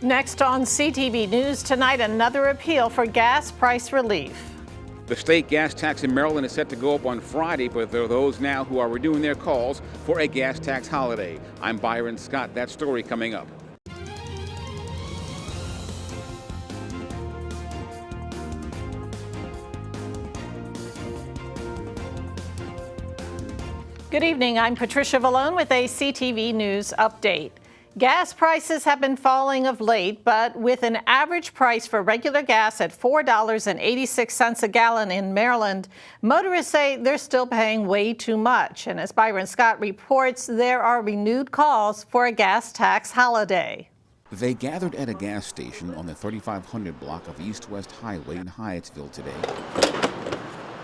Next on CTV News tonight, another appeal for gas price relief. The state gas tax in Maryland is set to go up on Friday, but there are those now who are renewing their calls for a gas tax holiday. I'm Byron Scott. That story coming up. Good evening. I'm Patricia Vallone with a CTV News update. Gas prices have been falling of late, but with an average price for regular gas at $4.86 a gallon in Maryland, motorists say they're still paying way too much. And as Byron Scott reports, there are renewed calls for a gas tax holiday. They gathered at a gas station on the 3500 block of East-West Highway in Hyattsville today.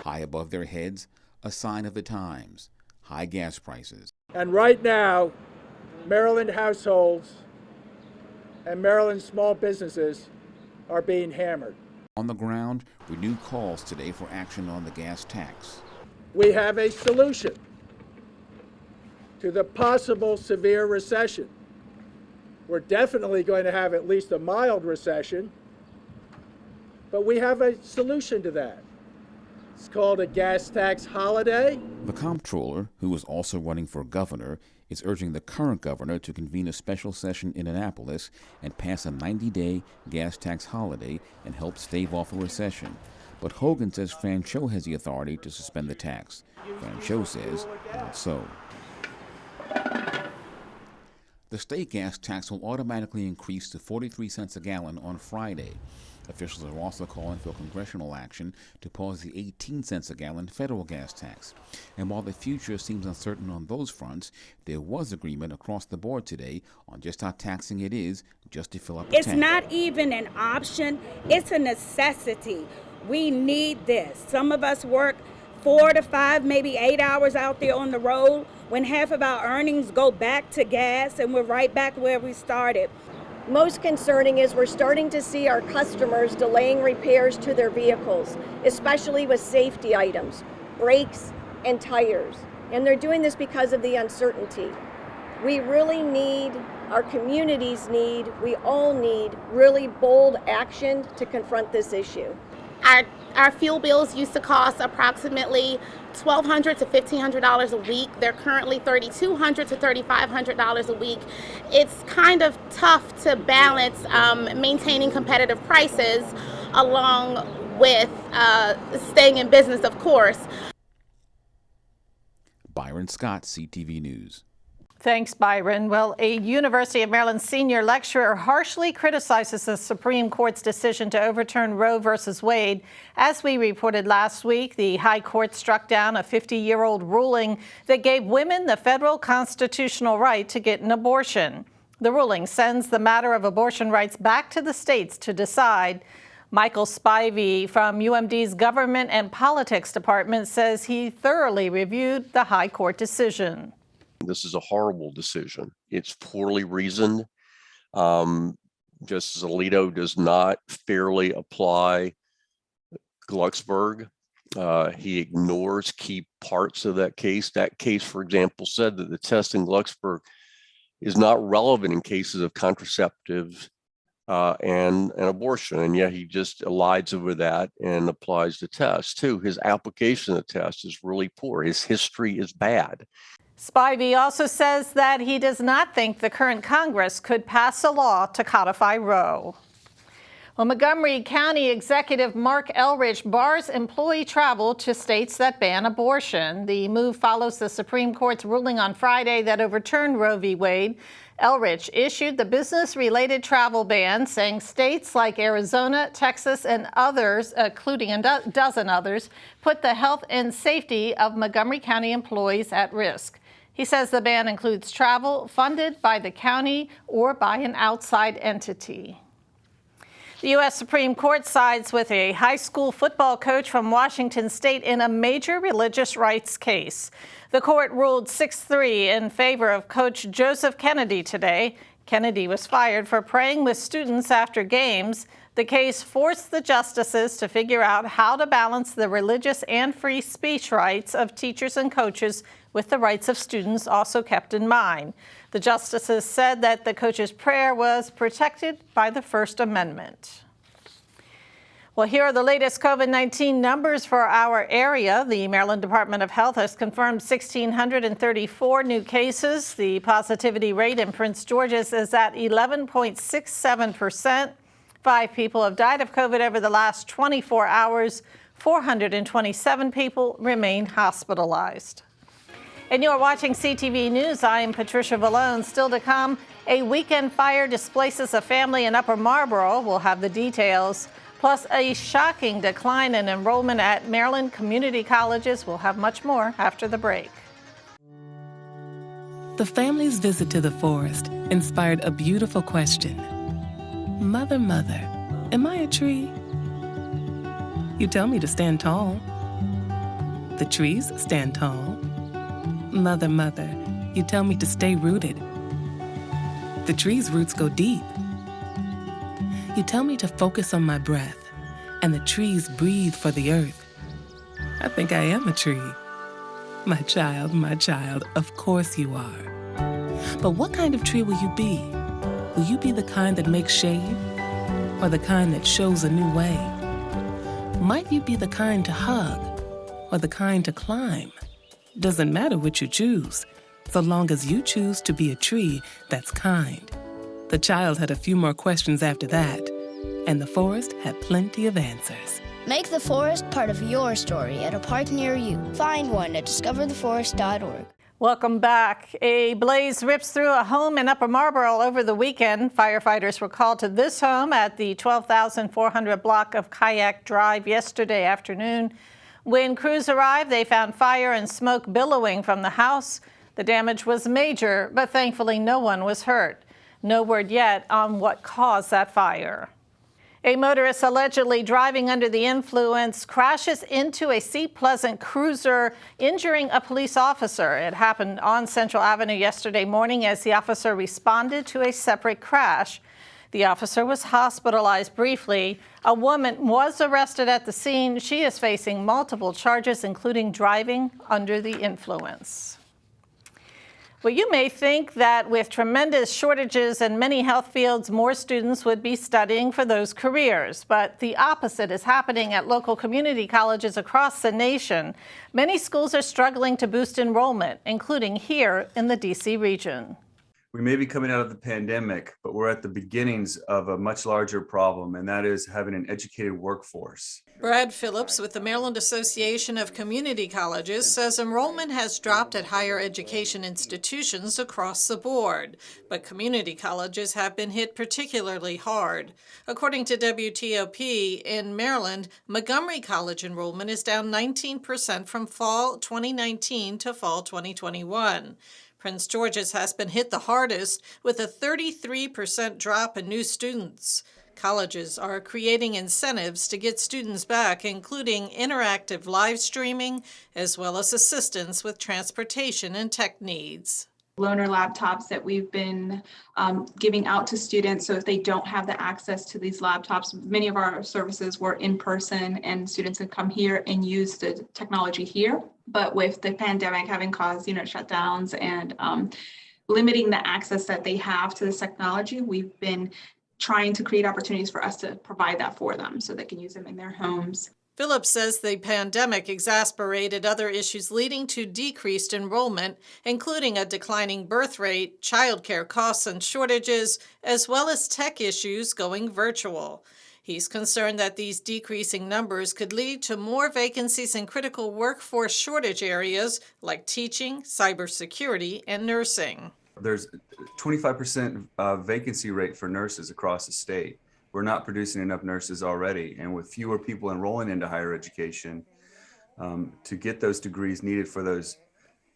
High above their heads, a sign of the times: high gas prices. And right now, Maryland households and Maryland small businesses are being hammered. On the ground, renewed calls today for action on the gas tax. We have a solution to the possible severe recession. We're definitely going to have at least a mild recession, but we have a solution to that. It's called a gas tax holiday. The comptroller, who is also running for governor, is urging the current governor to convene a special session in Annapolis and pass a 90-day gas tax holiday and help stave off a recession. But Hogan says Franchot has the authority to suspend the tax. Franchot says not so. The state gas tax will automatically increase to 43 cents a gallon on Friday. Officials are also calling for congressional action to pause the 18 cents a gallon federal gas tax. And while the future seems uncertain on those fronts, there was agreement across the board today on just how taxing it is just to fill up a tank. It's not even an option, it's a necessity. We need this. Some of us work 4 to 5, maybe 8 hours out there on the road when half of our earnings go back to gas and we're right back where we started. Most concerning is we're starting to see our customers delaying repairs to their vehicles, especially with safety items, brakes and tires. And they're doing this because of the uncertainty. We really need, our communities need, we all need really bold action to confront this issue. Our fuel bills used to cost approximately $1,200 to $1,500 a week. They're currently $3,200 to $3,500 a week. It's kind of tough to balance maintaining competitive prices along with staying in business, of course. Byron Scott, CTV News. Thanks, Byron. Well, a University of Maryland senior lecturer harshly criticizes the Supreme Court's decision to overturn Roe v. Wade. As we reported last week, the High Court struck down a 50-year-old ruling that gave women the federal constitutional right to get an abortion. The ruling sends the matter of abortion rights back to the states to decide. Michael Spivey from UMD's Government and Politics Department says he thoroughly reviewed the High Court decision. This is a horrible decision. It's poorly reasoned. Justice Alito does not fairly apply Glucksberg. He ignores key parts of that case. That case, for example, said that the test in Glucksberg is not relevant in cases of contraceptives and abortion. And yet he just elides over that and applies the test too. His application of the test is really poor. His history is bad. Spivey also says that he does not think the current Congress could pass a law to codify Roe. Well, Montgomery County Executive Mark Elrich bars employee travel to states that ban abortion. The move follows the Supreme Court's ruling on Friday that overturned Roe v. Wade. Elrich issued the business-related travel ban, saying states like Arizona, Texas, and others, including a dozen others, put the health and safety of Montgomery County employees at risk. He says the ban includes travel funded by the county or by an outside entity. The U.S. Supreme Court sides with a high school football coach from Washington State in a major religious rights case. The court ruled 6-3 in favor of Coach Joseph Kennedy today. Kennedy was fired for praying with students after games. The case forced the justices to figure out how to balance the religious and free speech rights of teachers and coaches with the rights of students also kept in mind. The justices said that the coach's prayer was protected by the First Amendment. Well, here are the latest COVID-19 numbers for our area. The Maryland Department of Health has confirmed 1,634 new cases. The positivity rate in Prince George's is at 11.67%. 5 people have died of COVID over the last 24 hours. 427 people remain hospitalized. And you are watching CTV News. I am Patricia Vallone. Still to come, a weekend fire displaces a family in Upper Marlboro. We'll have the details. Plus, a shocking decline in enrollment at Maryland community colleges. We'll have much more after the break. The family's visit to the forest inspired a beautiful question. Mother, mother, am I a tree? You tell me to stand tall. The trees stand tall. Mother, mother, you tell me to stay rooted. The tree's roots go deep. You tell me to focus on my breath, and the trees breathe for the earth. I think I am a tree. My child, of course you are. But what kind of tree will you be? Will you be the kind that makes shade, or the kind that shows a new way? Might you be the kind to hug, or the kind to climb? Doesn't matter which you choose, so long as you choose to be a tree that's kind. The child had a few more questions after that, and the forest had plenty of answers. Make the forest part of your story at a park near you. Find one at discovertheforest.org. Welcome back. A blaze rips through a home in Upper Marlboro over the weekend. Firefighters were called to this home at the 12,400 block of Kayak Drive yesterday afternoon. When crews arrived, they found fire and smoke billowing from the house. The damage was major, but thankfully no one was hurt. No word yet on what caused that fire. A motorist allegedly driving under the influence crashes into a Seat Pleasant cruiser, injuring a police officer. It happened on Central Avenue yesterday morning as the officer responded to a separate crash. The officer was hospitalized briefly. A woman was arrested at the scene. She is facing multiple charges, including driving under the influence. Well, you may think that with tremendous shortages in many health fields, more students would be studying for those careers. But the opposite is happening at local community colleges across the nation. Many schools are struggling to boost enrollment, including here in the D.C. region. We may be coming out of the pandemic, but we're at the beginnings of a much larger problem, and that is having an educated workforce. Brad Phillips with the Maryland Association of Community Colleges says enrollment has dropped at higher education institutions across the board, but community colleges have been hit particularly hard. According to WTOP, in Maryland, Montgomery College enrollment is down 19% from fall 2019 to fall 2021. Prince George's has been hit the hardest with a 33% drop in new students. Colleges are creating incentives to get students back, including interactive live streaming, as well as assistance with transportation and tech needs. Loaner laptops that we've been giving out to students. So if they don't have the access to these laptops, many of our services were in person and students could come here and use the technology here. But with the pandemic having caused, shutdowns and limiting the access that they have to this technology, we've been trying to create opportunities for us to provide that for them so they can use them in their homes. Phillips says the pandemic exacerbated other issues leading to decreased enrollment, including a declining birth rate, childcare costs and shortages, as well as tech issues going virtual. He's concerned that these decreasing numbers could lead to more vacancies in critical workforce shortage areas like teaching, cybersecurity, and nursing. There's 25% vacancy rate for nurses across the state. We're not producing enough nurses already, and with fewer people enrolling into higher education, to get those degrees needed for those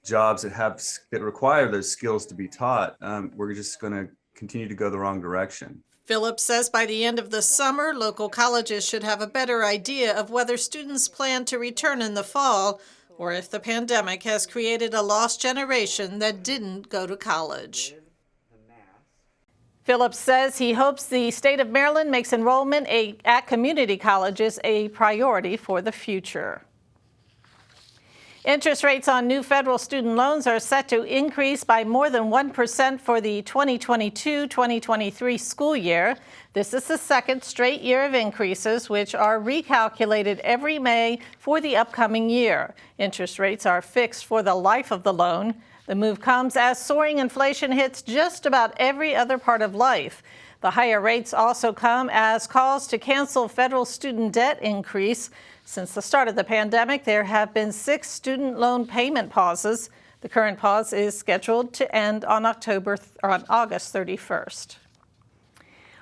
jobs that require those skills to be taught, we're just going to continue to go the wrong direction. Phillips says by the end of the summer, local colleges should have a better idea of whether students plan to return in the fall or if the pandemic has created a lost generation that didn't go to college. Phillips says he hopes the state of Maryland makes enrollment at community colleges a priority for the future. Interest rates on new federal student loans are set to increase by more than 1% for the 2022-2023 school year. This is the second straight year of increases, which are recalculated every May for the upcoming year. Interest rates are fixed for the life of the loan. The move comes as soaring inflation hits just about every other part of life. The higher rates also come as calls to cancel federal student debt increase. Since the start of the pandemic, there have been 6 student loan payment pauses. The current pause is scheduled to end on August 31st.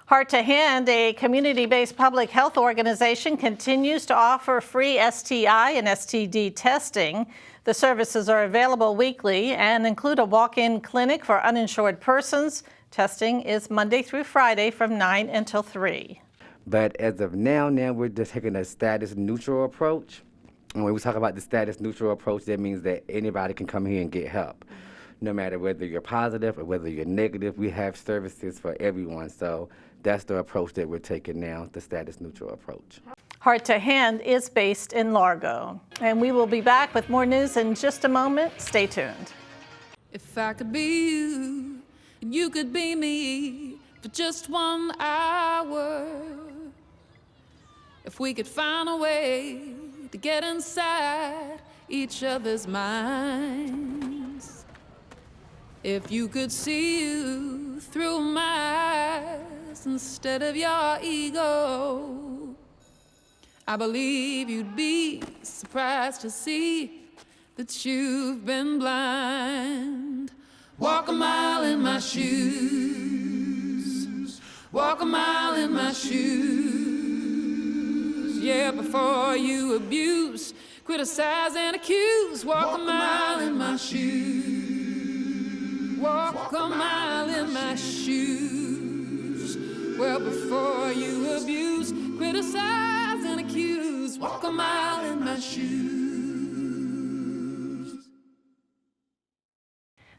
Heart to Hand, a community-based public health organization, continues to offer free STI and STD testing. The services are available weekly and include a walk-in clinic for uninsured persons. Testing is Monday through Friday from 9 until 3. But as of now we're just taking a status neutral approach. And when we talk about the status neutral approach, that means that anybody can come here and get help. No matter whether you're positive or whether you're negative, we have services for everyone. So that's the approach that we're taking now, the status neutral approach. Heart to Hand is based in Largo. And we will be back with more news in just a moment. Stay tuned. If I could be you, and you could be me for just 1 hour. If we could find a way to get inside each other's minds. If you could see you through my eyes instead of your ego, I believe you'd be surprised to see that you've been blind. Walk a mile in my shoes. Walk a mile in my shoes. Yeah, before you abuse, criticize and accuse. Walk a mile in my shoes. Walk a mile in my shoes. Well, before you abuse, criticize and accuse. Walk a mile in my shoes.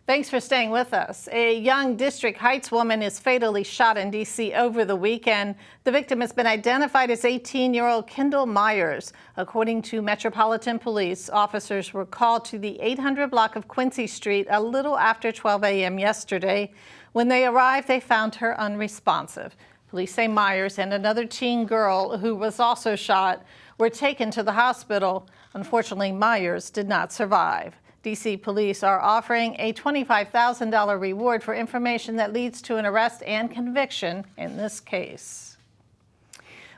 Thanks for staying with us. A young District Heights woman is fatally shot in D.C. over the weekend. The victim has been identified as 18-year-old Kendall Myers. According to Metropolitan Police, officers were called to the 800 block of Quincy Street a little after 12 a.m. yesterday. When they arrived, they found her unresponsive. Police say Myers and another teen girl who was also shot were taken to the hospital. Unfortunately, Myers did not survive. D.C. police are offering a $25,000 reward for information that leads to an arrest and conviction in this case.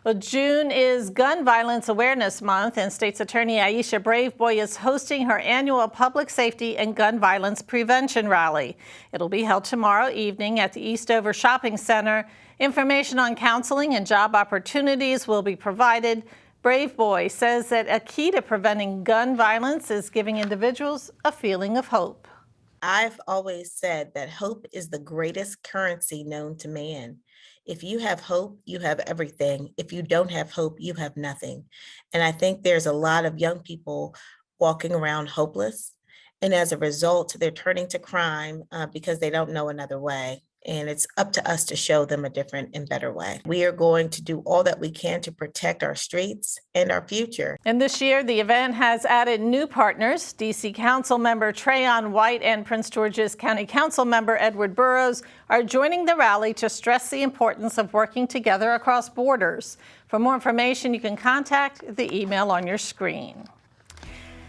Well, June is Gun Violence Awareness Month, and State's Attorney Aisha Braveboy is hosting her annual Public Safety and Gun Violence Prevention Rally. It'll be held tomorrow evening at the Eastover Shopping Center. Information on counseling and job opportunities will be provided. Braveboy says that a key to preventing gun violence is giving individuals a feeling of hope. I've always said that hope is the greatest currency known to man. If you have hope, you have everything. If you don't have hope, you have nothing. And I think there's a lot of young people walking around hopeless. And as a result, they're turning to crime because they don't know another way. And it's up to us to show them a different and better way. We are going to do all that we can to protect our streets and our future. And this year, the event has added new partners. D.C. Council member Trayon White and Prince George's County Council member Edward Burrows are joining the rally to stress the importance of working together across borders. For more information, you can contact the email on your screen.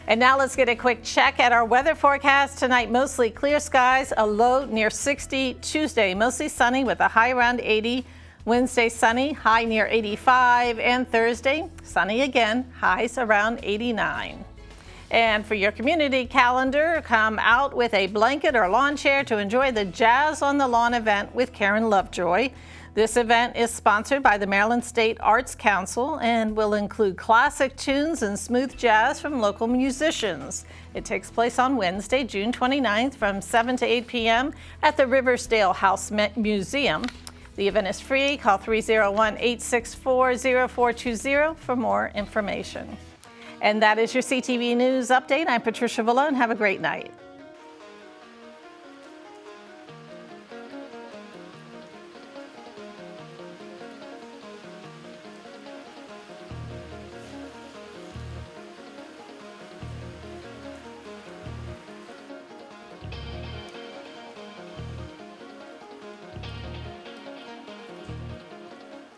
And now let's get a quick check at our weather forecast. Tonight, mostly clear skies, a low near 60. Tuesday, mostly sunny with a high around 80. Wednesday, sunny, high near 85. And Thursday, sunny again, highs around 89. And for your community calendar, come out with a blanket or lawn chair to enjoy the Jazz on the Lawn event with Karen Lovejoy. This event is sponsored by the Maryland State Arts Council and will include classic tunes and smooth jazz from local musicians. It takes place on Wednesday, June 29th from 7 to 8 p.m. at the Riversdale House Museum. The event is free. Call 301-864-0420 for more information. And that is your CTV News Update. I'm Patricia Vallone. Have a great night.